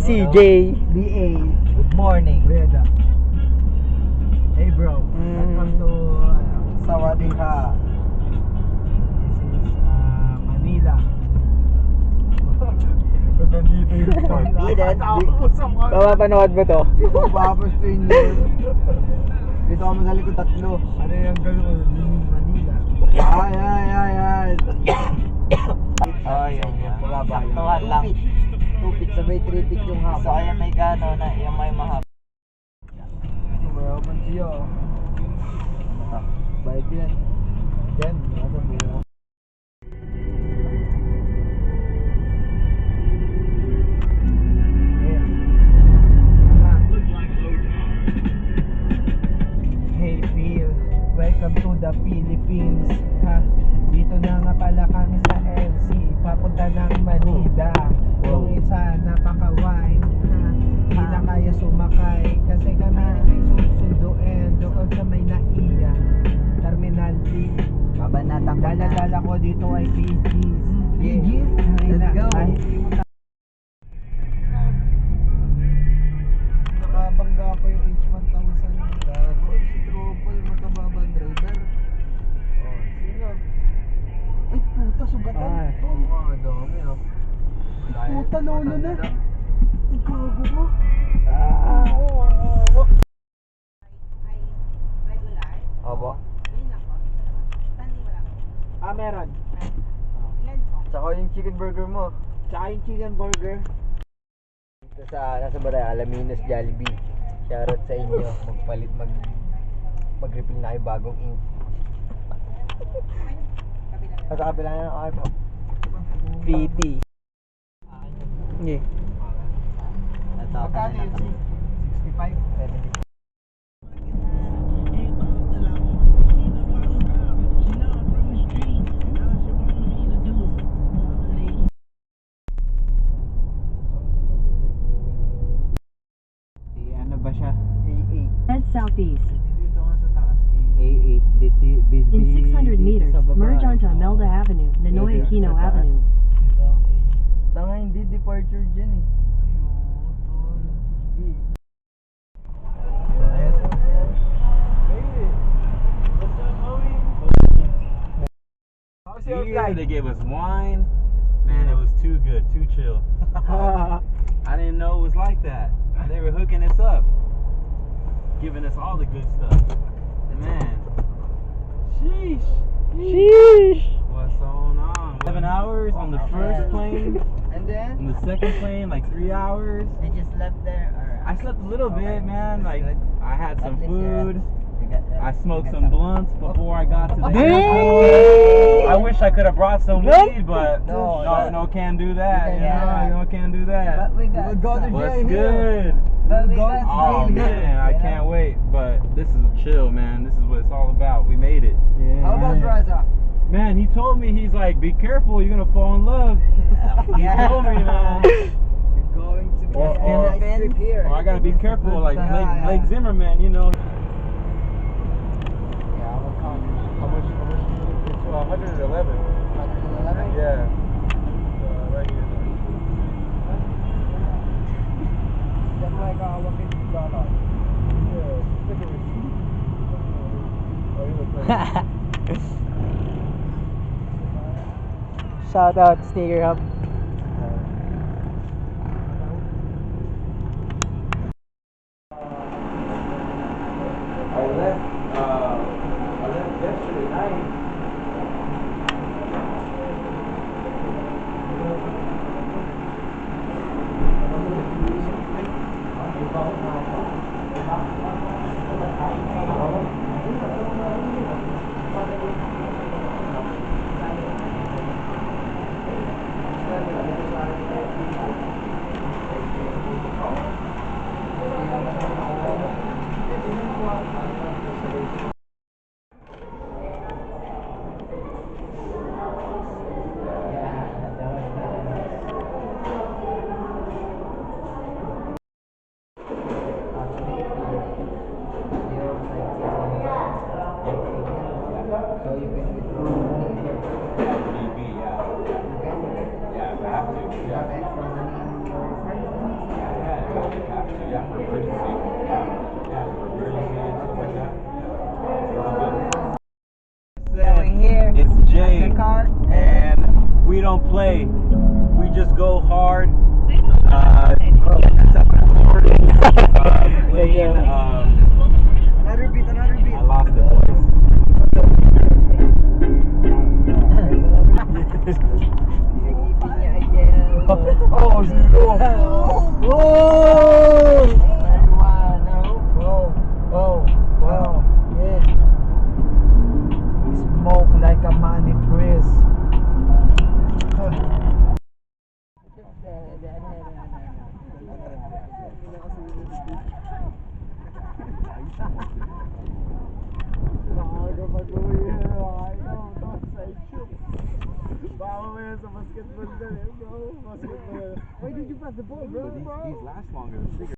CJ. DA. Good morning. Reda. Hey bro, welcome to Sawadika. This is Manila. Kung nandito yung Papapanood mo to. Babas to yun. Dito kami sa likod tatlo. Ano yung gano'n? Manila. Ay. Ay, Mababa yun. saktuhan lang. 2 feet, sabay 3 feet yung So, haba. ayan may gano na, yung may mahaba. Mayaman siya. Bayad yan. Yan, ano mo. Hey Phil, welcome to the Philippines. Ha? Dito na nga pala kami sa LC, papunta ng Manila. Yung isa napaka-wine, ha? Hindi na kaya sumakay kasi kami may susunduin doon sa may naiya Terminal D. Kabanatang Dala-dala ko dito ay PGs. PGs? Let's go. Nakabangga pa yung H1000. Gago, si Tropo yung matababang driver. Oh, sino? Ay puta, sugatan. Oo nga, dami ah. Puta, lolo na. Ay gago mo. Regular? Opo. Yun lang po. Sunday wala po. Meron. Ilan po? Tsaka yung chicken burger mo. Tsaka yung chicken burger. Dito sa, nasa ba tayo? Alaminos Jollibee. Shoutout sa inyo. Mag-refill na kayo bagong ink. Kabila na. Sa kabila na ng okay po. PT. Yeah. Magkano yun? 65? 70. Ano ba siya? A8. Head southeast. Dito nga sa taas. A8. In 600 meters, sa baba. merge onto Imelda Avenue, Ninoy Aquino sa taas. Avenue. Dito. Tanga, hindi departure dyan eh. How's your Yeah, flight? they gave us wine. Man, it was too good, too chill. I didn't know it was like that. They were hooking us up, giving us all the good stuff. Man, sheesh. What's going on? 11 hours on the first plane. And then, On the second plane, like 3 hours. they just left there? Or, I slept a little bit, man. That's Like good. I had some At least you food. got- I smoked you got some blunts before I got to the Damn! airport. I wish I could have brought some Nope. weed, but no, can't do that. You You can know, not. can't do that. But we got Go to some. What's jail here. good? But we Go got to Oh some. man, I can't wait. But this is a chill, man. This is what it's all about. We made it. How about Raza? Man, he told me, he's like, be careful, you're gonna fall in love. He told me, man. You're going to be Or- a or- nice trip here. Or I gotta be careful, like Blake Zimmerman, you know. Yeah, I'm coming. How much? It's 111. 111? Yeah. Right here. That's like $150. Shout out Sneaker Hub. I left yesterday night. have extra money in your card? Yeah, for emergency. Yeah, for emergency and stuff like that. Yeah. We're here. It's Jay, The car. and we don't play. We just go hard. Playing, Another beat, another beat. I lost it, boys. Oh, zero. Oh! Oh, yeah. Smoke like a money Chris. Why did you pass the ball, bro? These last longer.